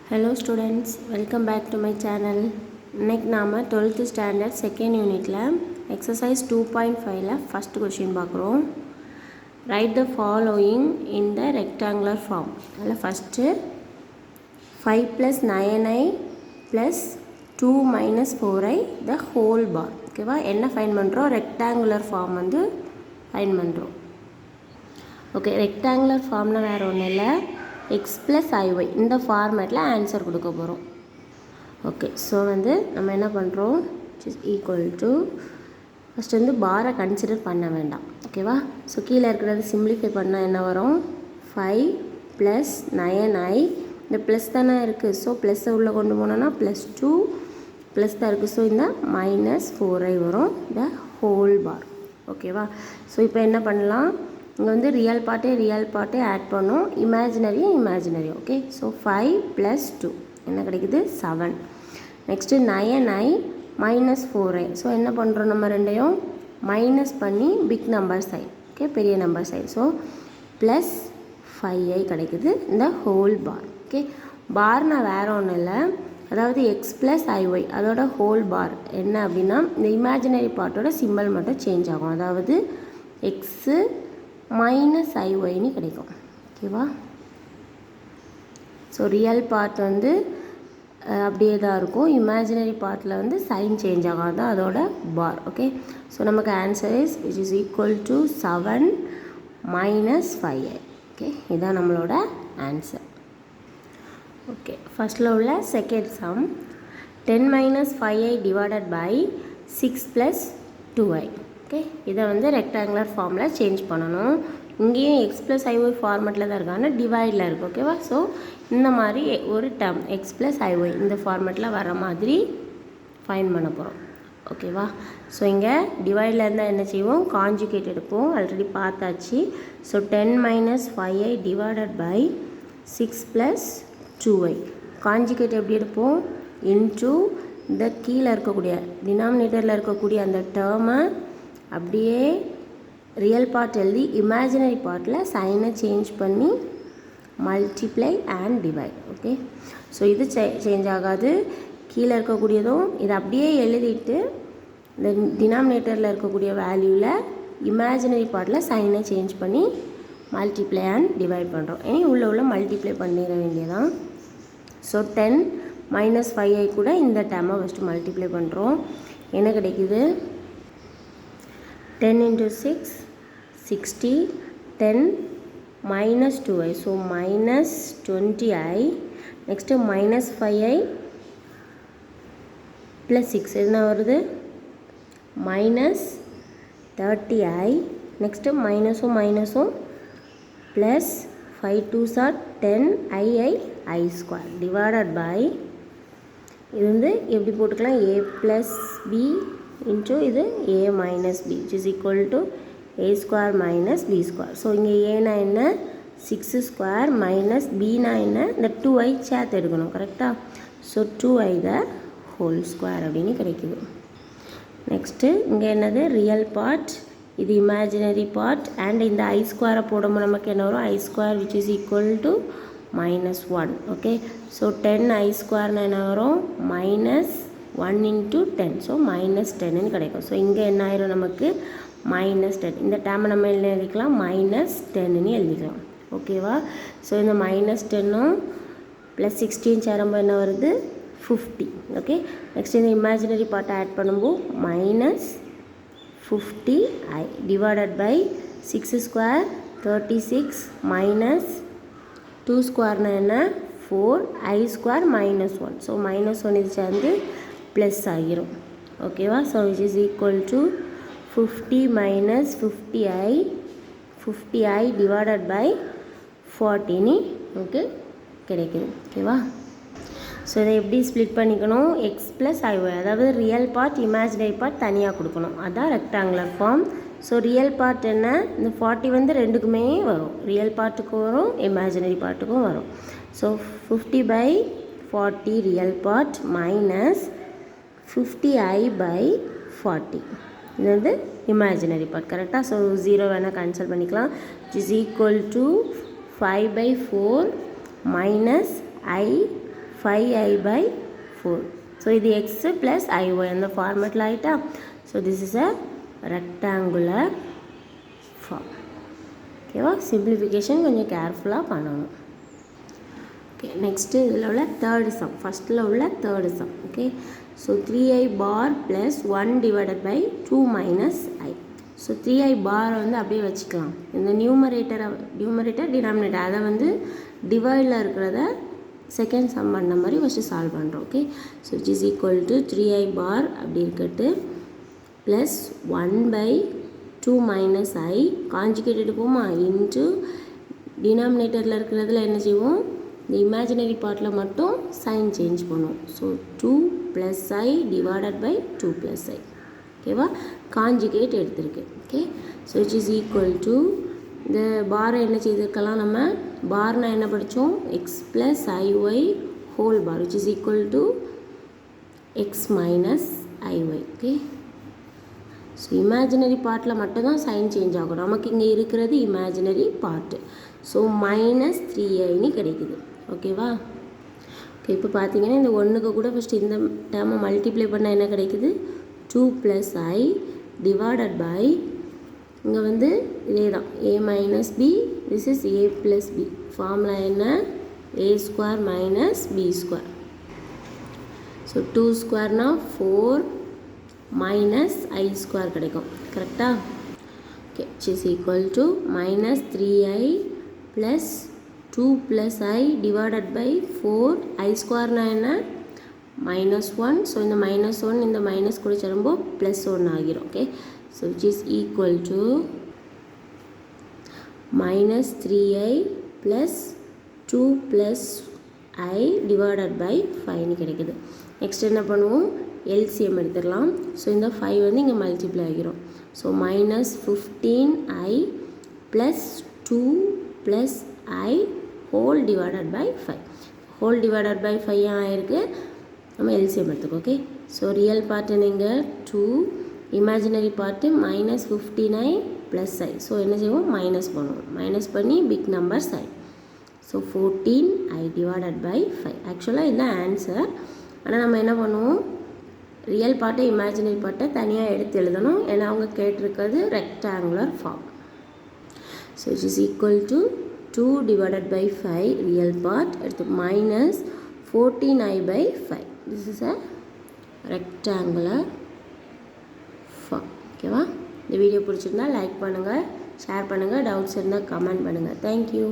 Hello students, welcome back to my channel. இன்னைக்கு நாம 12th standard second unitல exercise 2.5ல first question பார்க்குறோம். Write the following in the rectangular form. அதில் first 5 plus 9i plus 2 minus 4i the whole bar. ஓகேவா, என்ன find பண்ணுறோம்? Rectangular form வந்து find பண்ணுறோம். Okay, rectangular ஃபார்ம்னா வேறு ஒன்றும் இல்லை, x plus iy இந்த ஃபார்மேட்டில் ஆன்சர் கொடுக்க போகிறோம். ஓகே, ஸோ வந்து நம்ம என்ன பண்ணுறோம், இஸ் ஈக்குவல் டு ஃபஸ்ட் வந்து பாரை கன்சிடர் பண்ண வேண்டாம். ஓகேவா, ஸோ கீழே இருக்கிறது சிம்பிளிஃபை பண்ணால் என்ன வரும்? 5 + 9i இந்த ப்ளஸ் தானே இருக்குது, ஸோ ப்ளஸ்ஸை உள்ளே கொண்டு போனோன்னா +2 ப்ளஸ் தான் இருக்குது, ஸோ இந்த -4i வரும் த ஹோல் பார். ஓகேவா, ஸோ இப்போ என்ன பண்ணலாம், இங்கே வந்து ரியல் பார்ட்டே ஆட் பண்ணோம், இமேஜினரி. ஓகே, ஸோ 5 + 2 என்ன கிடைக்குது? 7. நெக்ஸ்ட்டு 9i -4i, ஸோ என்ன பண்ணுறோம், நம்ம ரெண்டையும் மைனஸ் பண்ணி பிக் நம்பர் சைட், ஓகே பெரிய நம்பர் சைட், ஸோ +5i கிடைக்குது இந்த ஹோல் பார். ஓகே, பார்னா வேறு ஒன்றும் இல்லை, அதாவது x + iy அதோட ஹோல் பார் என்ன அப்படின்னா இந்த இமேஜினரி பார்ட்டோட சிம்பிள் மட்டும் சேஞ்ச் ஆகும், அதாவது எக்ஸு -iy கிடைக்கும். ஓகேவா, ஸோ ரியல் பார்ட் வந்து அப்படியே தான் இருக்கும், இமேஜினரி பார்ட்டில் வந்து சைன் சேஞ்ச் ஆகாது அதோட பார். ஓகே, ஸோ நமக்கு answer is which is equal to 7 - 5i. Okay, இதுதான் நம்மளோட ஆன்சர். ஓகே, ஃபஸ்ட்டில் உள்ள second sum 10 - 5i divided by 6 + 2i. Okay, இதை வந்து ரெக்டாங்குலர் ஃபார்மில் சேஞ்ச் பண்ணணும். இங்கேயும் x + iy ஃபார்மெட்டில் தான் இருக்குது, ஆனால் டிவைடில் இருக்குது. ஓகேவா, ஸோ இந்த மாதிரி ஒரு டேர்ம் x + iy இந்த ஃபார்மெட்டில் வர மாதிரி ஃபைண்ட் பண்ண போகிறோம். ஓகேவா, ஸோ இங்கே டிவைடில் இருந்தால் என்ன செய்வோம், கான்ஜுகேட் எடுப்போம், ஆல்ரெடி பார்த்தாச்சு. So 10 - 5i divided by 6 + 2i conjugate எப்படி எடுப்போம், இன்டூ இந்த கீழே இருக்கக்கூடிய டினாமினேட்டரில் இருக்கக்கூடிய அந்த டேர்மை அப்படியே ரியல் பார்ட் எழுதி இமேஜினரி பார்ட்டில் சைனை சேஞ்ச் பண்ணி multiply and divide. Okay, so இது சேஞ்ச் ஆகாது, கீழே இருக்கக்கூடியதும் இதை அப்படியே எழுதிட்டு இந்த டினாமினேட்டரில் இருக்கக்கூடிய வேல்யூவில் இமேஜினரி பார்ட்டில் சைனை சேஞ்ச் பண்ணி மல்டிப்ளை அண்ட் டிவைட் பண்ணுறோம். இனி உள்ள மல்டிப்ளை பண்ணிட வேண்டியதான். ஸோ 10 - 5i கூட இந்த டேர்மை ஃபஸ்ட்டு மல்டிப்ளை பண்ணுறோம். என்ன கிடைக்குது, 10 × 6 60, 10 - 2i, so -20i. Next -5i + 6 என்ன வருது, -30i. நெக்ஸ்ட்டு மைனஸும் plus 5 2s are 10i i² divided by, இது வந்து எப்படி போட்டுக்கலாம், a + b இன்ட்டு இது a - b which is equal to a² - b². So இங்கே ஏனா என்ன, 6² மைனஸ் bனா என்ன, இந்த 2i சேர்த்து எடுக்கணும் கரெக்டாக. So 2i the whole square அப்படின்னு கிடைக்குது. நெக்ஸ்ட்டு இங்கே என்னது, ரியல் பார்ட், இது இமேஜினரி பார்ட், அண்ட் இந்த i² போடும்போது நமக்கு என்ன வரும், i² which is equal to -1. Okay, so 10i² என்ன வரும், -1 × 10, ஸோ -10 கிடைக்கும். ஸோ இங்கே என்ன ஆயிரும் நமக்கு, -10. இந்த டேர்மை நம்ம என்ன எழுதிக்கலாம், -10 எழுதிக்கலாம். ஓகேவா, ஸோ இந்த -10ம் + 16 சேரும்போது என்ன வருது, 50. ஓகே, நெக்ஸ்ட் இந்த இமேஜினரி பார்ட்டை ஆட் பண்ணும்போது -50i டிவைடட் பை 6² 36 -2² என்ன, 4i² -1, ஸோ -1 இது சேர்ந்து ப்ளஸ் ஆகிரும். ஓகேவா, so which is equal to 50 - 50i divided by 40 okay கிடைக்குது. ஓகேவா, ஸோ இதை எப்படி ஸ்ப்ளிட் பண்ணிக்கணும், x + iy அதாவது ரியல் பார்ட் இமேஜினரி பார்ட் தனியாக கொடுக்கணும், அதுதான் rectangular form. So real part என்ன, இந்த 40 வந்து ரெண்டுக்குமே வரும், ரியல் பார்ட்டுக்கும் வரும் இமேஜினரி பார்ட்டுக்கும் வரும். So 50/40 real part minus 50i/40 இது வந்து இமேஜினரி பார்ட் கரெக்டாக. ஸோ 0 வேணால் கேன்சல் பண்ணிக்கலாம். It is equal to 5/4 - i 5i/4. So இது எக்ஸு ப்ளஸ் ஐஒய் அந்த ஃபார்மேட்டில் ஆகிட்டா. So this is a rectangular form. ஓகேவா? சிம்பிளிஃபிகேஷன் கொஞ்சம் கேர்ஃபுல்லாக பண்ணணும். ஓகே, நெக்ஸ்ட்டு இதில் உள்ள தேர்டு சம், ஃபஸ்ட்டில் உள்ள third sum. Okay, so 3i bar plus 1 divided by 2 minus i. So 3i பாரை வந்து அப்படியே வச்சுக்கலாம். இந்த நியூமரேட்டர் டினாமினேட்டர் அதை வந்து டிவைடில் இருக்கிறத செகண்ட் சம் பண்ண மாதிரி ஃபஸ்ட்டு சால்வ் பண்ணுறோம். Okay, so it is equal to 3i bar அப்படி இருக்கட்டு ப்ளஸ் 1/2 மைனஸ் ஐ காஞ்சிகேட் எடுப்போமா இன்ட்டு டினாமினேட்டரில் இருக்கிறதுல என்ன செய்வோம், இந்த இமேஜினரி பார்ட்டில் மட்டும் சைன் சேஞ்ச் பண்ணுவோம். So 2 + i divided by 2 + i. ஓகேவா? காஞ்சிகேட் எடுத்திருக்கு. Okay, so it is equal to இந்த பாரை என்ன செய்திருக்கலாம், நம்ம பார்னா என்ன படித்தோம், x plus i y whole bar which is equal to X minus ஐஒய். Okay, so imaginary பார்ட்டில் மட்டும்தான் சைன் சேஞ்ச் ஆகும். நமக்கு இங்கே இருக்கிறது இமேஜினரி பார்ட்டு. ஸோ -3iன்னு கிடைக்குது. ஓகேவா? ஓகே, இப்போ பார்த்தீங்கன்னா இந்த ஒன்றுக்கு கூட ஃபஸ்ட்டு இந்த டேர்மை மல்டிப்ளை பண்ணால் என்ன கிடைக்குது, 2 + i டிவைடட் பை இங்கே வந்து இதே தான் a minus b, this is a plus b. Formula என்ன, a² minus b². So 2 ஸ்கொயர்னா 4 minus i² கிடைக்கும். கரெக்டாக? Okay, which is equal to -3i plus 2 + i divided by 4 i²னா என்ன, -1. ஸோ இந்த -1 இந்த மைனஸ் கூட சேரும்போது +1 ஆகிரும். Okay, so which is equal to -3i plus 2 + i divided by 5ன்னு கிடைக்குது. நெக்ஸ்ட் என்ன பண்ணுவோம், எல்சிஎம் எடுத்துடலாம். ஸோ இந்த 5 வந்து இங்கே மல்டிப்ளை ஆகிரும். So -15i plus 2 + i whole divided by 5. Whole divided by 5 ஆகிருக்கு. நம்ம எல்சிஎம் எடுத்துக்கோ. ஓகே, ஸோ ரியல் பார்ட்டு நீங்கள் 2, imaginary part -15i plus i. So என்ன செய்வோம், மைனஸ் பண்ணுவோம். மைனஸ் பண்ணி big number sign. So 14i divided by 5. ஆக்சுவலாக இதுதான் ஆன்சர். ஆனால் நம்ம என்ன பண்ணுவோம், ரியல் பார்ட்டை இமேஜினரி பார்ட்டை தனியாக எடுத்து எழுதணும். ஏன்னா அவங்க கேட்டிருக்கிறது rectangular form. So it is equal to 2 divided by 5 real part எடுத்து minus 14i by 5. This is a rectangular form. ஓகேவா? இந்த வீடியோ பிடிச்சிருந்தா லைக் பண்ணுங்கள், ஷேர் பண்ணுங்கள், டவுட்ஸ் இருந்தால் கமெண்ட் பண்ணுங்கள். தேங்க்யூ.